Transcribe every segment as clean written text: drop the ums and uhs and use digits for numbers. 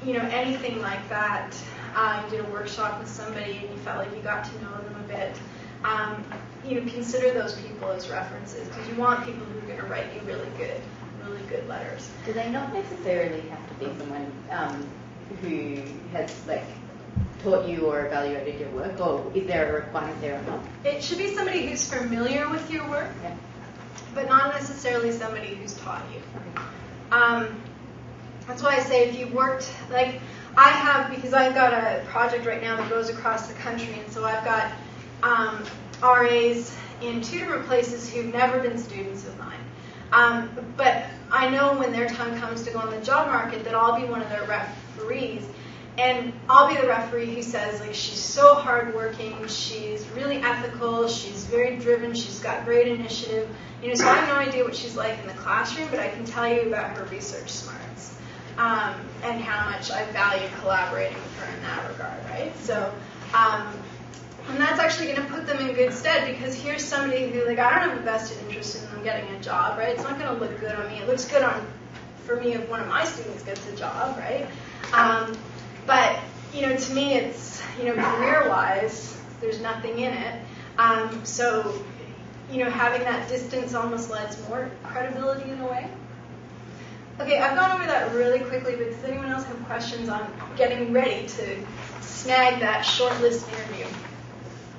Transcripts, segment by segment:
anything like that, you did a workshop with somebody and you felt like you got to know them a bit, consider those people as references, because you want people who are going to write you really good letters. Do they not necessarily have to be someone who has taught you or evaluated your work, or is there a requirement there or not? It should be somebody who's familiar with your work, okay, but not necessarily somebody who's taught you. Okay. That's why I say if you've worked, I have, because I've got a project right now that goes across the country, and so I've got RAs in 2 different places who've never been students of mine. But I know when their time comes to go on the job market that I'll be one of their referees, and I'll be the referee who says, she's so hardworking, she's really ethical, she's very driven, she's got great initiative. So I have no idea what she's like in the classroom, but I can tell you about her research smarts and how much I value collaborating with her in that regard, right? So, and that's actually going to put them in good stead, because here's somebody who, I don't have a vested interest in them getting a job, right? It's not going to look good on me. It looks good for me if one of my students gets a job, right? But, to me, it's, career-wise, there's nothing in it. So, having that distance almost lends more credibility in a way. Okay, I've gone over that really quickly, but does anyone else have questions on getting ready to snag that shortlist interview?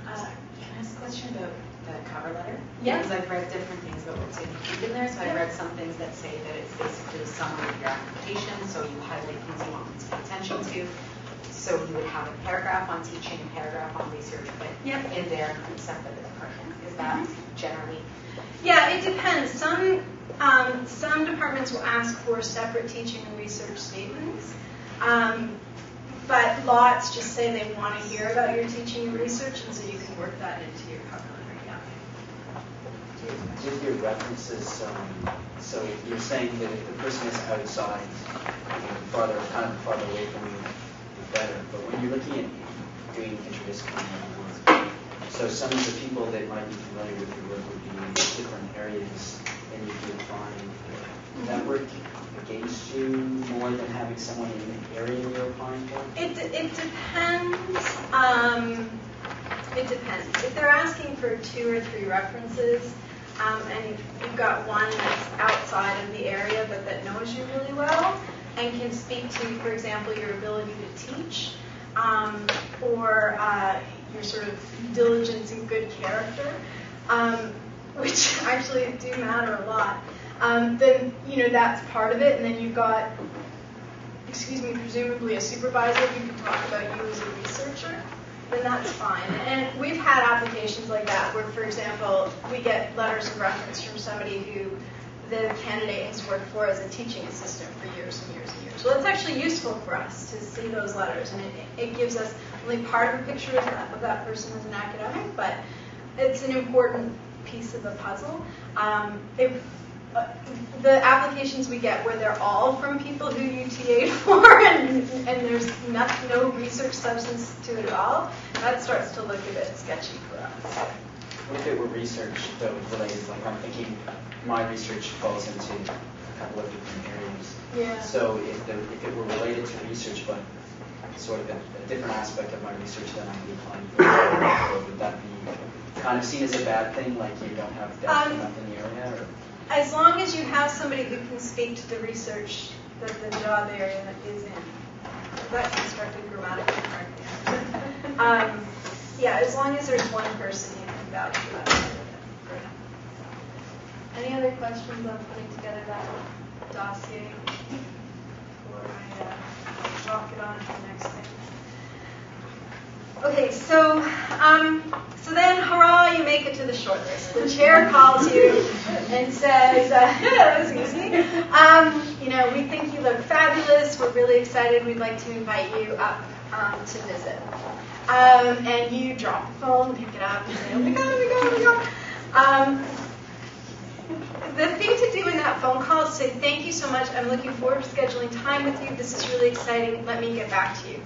Can I ask a question about the cover letter? Yeah. Because I've read different things about what's included in there. So I've read some things that say that it's basically a summary of your application, so you highlight things you want them to pay attention to. So you would have a paragraph on teaching, a paragraph on research, but in there and separate the department. Is that generally? Yeah, it depends. Some departments will ask for separate teaching and research statements. But lots just say they want to hear about your teaching and research, and so you can work that into your cover letter. Yeah. With your references, so you're saying that if the person is outside, farther away from you, the better. But when you're looking at doing interdisciplinary work, so some of the people that might be familiar with your work would be in different areas, and you could find that work against you more than having someone in the area you're applying for? It depends. It depends. If they're asking for 2 or 3 references, and you've got one that's outside of the area but that knows you really well and can speak to, for example, your ability to teach, or your sort of diligence and good character, which actually do matter a lot. Then, that's part of it, and then you've got, presumably a supervisor who can talk about you as a researcher, then that's fine. And we've had applications like that where, for example, we get letters of reference from somebody who the candidate has worked for as a teaching assistant for years and years and years. So it's actually useful for us to see those letters, and it gives us only part of a picture of that person as an academic, but it's an important piece of the puzzle. The applications we get where they're all from people who you TA'd for and there's no research substance to it at all, that starts to look a bit sketchy for us. What if it were research, though, related? I'm thinking my research falls into a couple of different areas. Yeah. So if it were related to research, but sort of a different aspect of my research than I'd be applying for, would that be kind of seen as a bad thing, like you don't have depth enough in the area? Or? As long as you have somebody who can speak to the research that the job area is in. That's constructed grammatically correctly. Yeah, as long as there's one person you can vouch for that. Any other questions on putting together that dossier before I rock it on to the next thing? Okay, so then, hurrah, you make it to the shortlist. The chair calls you and says, that was easy. We think you look fabulous. We're really excited. We'd like to invite you up to visit. And you drop the phone, pick it up, and say, oh my God. The thing to do in that phone call is say, thank you so much. I'm looking forward to scheduling time with you. This is really exciting. Let me get back to you.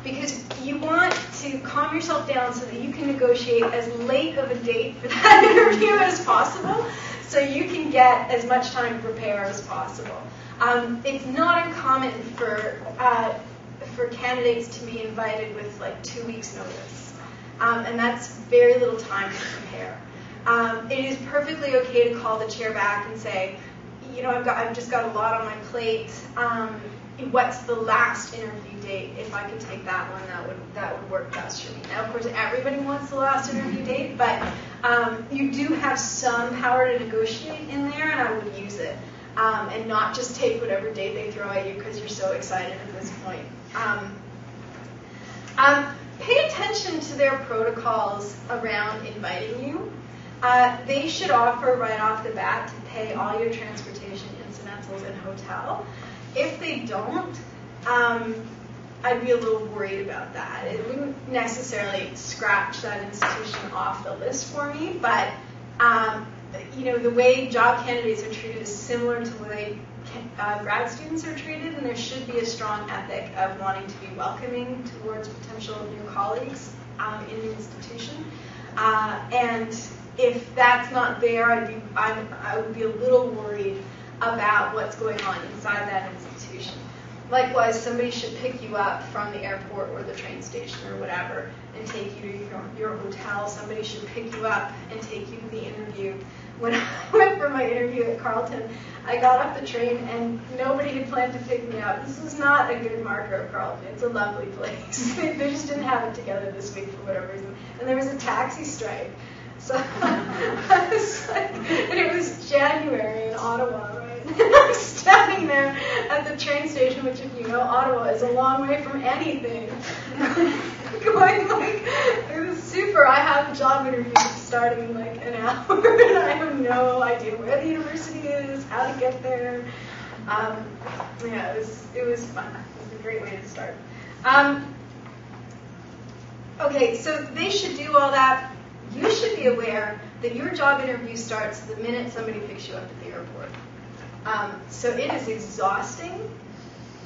Because you want to calm yourself down so that you can negotiate as late of a date for that interview as possible, so you can get as much time to prepare as possible. It's not uncommon for for candidates to be invited with like 2 weeks notice. And that's very little time to prepare. It is perfectly okay to call the chair back and say, I've just got a lot on my plate. What's the last interview date? If I could take that one, that would work best for me. Now, of course, everybody wants the last interview date, but you do have some power to negotiate in there, and I would use it, and not just take whatever date they throw at you because you're so excited at this point. Pay attention to their protocols around inviting you. They should offer right off the bat to pay all your transportation, incidentals, and hotel. If they don't, I'd be a little worried about that. It wouldn't necessarily scratch that institution off the list for me, but the way job candidates are treated is similar to the way grad students are treated, and there should be a strong ethic of wanting to be welcoming towards potential new colleagues in the institution. And if that's not there, I would be a little worried about what's going on inside that institution. Likewise, somebody should pick you up from the airport or the train station or whatever and take you to your hotel. Somebody should pick you up and take you to the interview. When I went for my interview at Carlton, I got off the train and nobody had planned to pick me up. This is not a good marker of Carlton. It's a lovely place. They just didn't have it together this week for whatever reason. And there was a taxi strike. So I was like, and it was January in Ottawa, right? And I was standing there at the train station, which, if you know, Ottawa is a long way from anything. Going like, it was super. I have a job interview starting in like an hour, and I have no idea where the university is, how to get there. It was fun. It was a great way to start. Okay, so they should do all that. You should be aware that your job interview starts the minute somebody picks you up at the airport. So it is exhausting,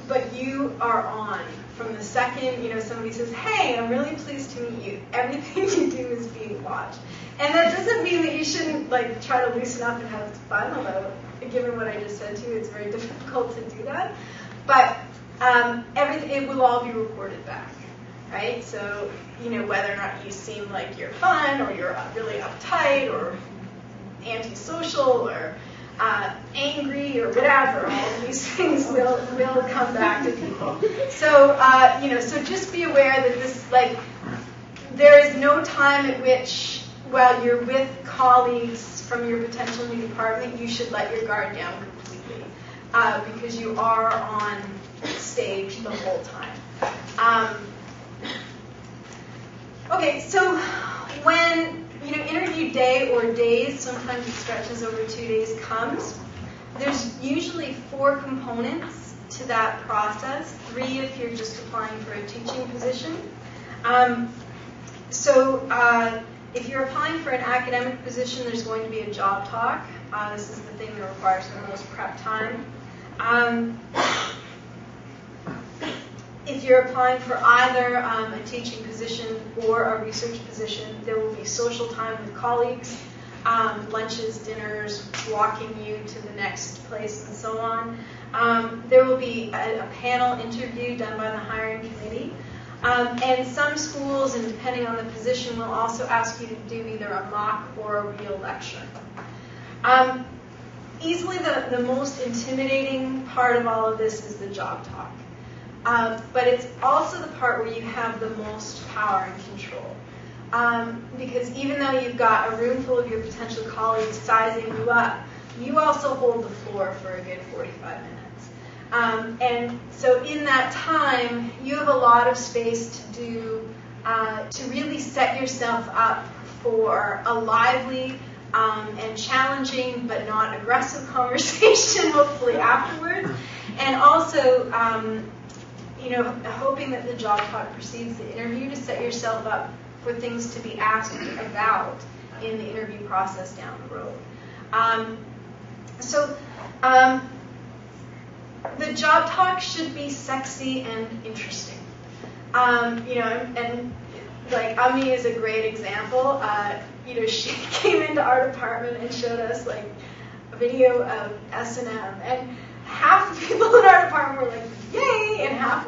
but you are on from the second somebody says, "Hey, I'm really pleased to meet you." Everything you do is being watched, and that doesn't mean that you shouldn't try to loosen up and have fun. Although, given what I just said to you, it's very difficult to do that. But it will all be reported back. Right? So, whether or not you seem like you're fun or you're really uptight or antisocial or angry or whatever, all of these things will come back to people. So, so just be aware that this, there is no time at which, while you're with colleagues from your potential new department, you should let your guard down completely because you are on stage the whole time. Okay, so when interview day or days, sometimes it stretches over 2 days, comes, there's usually 4 components to that process, 3 if you're just applying for a teaching position. If you're applying for an academic position, there's going to be a job talk. This is the thing that requires the most prep time. If you're applying for either a teaching position or a research position, there will be social time with colleagues, lunches, dinners, walking you to the next place, and so on. There will be a panel interview done by the hiring committee. And some schools, and depending on the position, will also ask you to do either a mock or a real lecture. Easily the most intimidating part of all of this is the job talk. But it's also the part where you have the most power and control. Because even though you've got a room full of your potential colleagues sizing you up, you also hold the floor for a good 45 minutes. And so in that time, you have a lot of space to really set yourself up for a lively and challenging but not aggressive conversation, hopefully afterwards. And also, hoping that the job talk precedes the interview to set yourself up for things to be asked about in the interview process down the road. The job talk should be sexy and interesting. Ummni is a great example. She came into our department and showed us a video of S&M, and half the people in our department were like, "Yay!" and half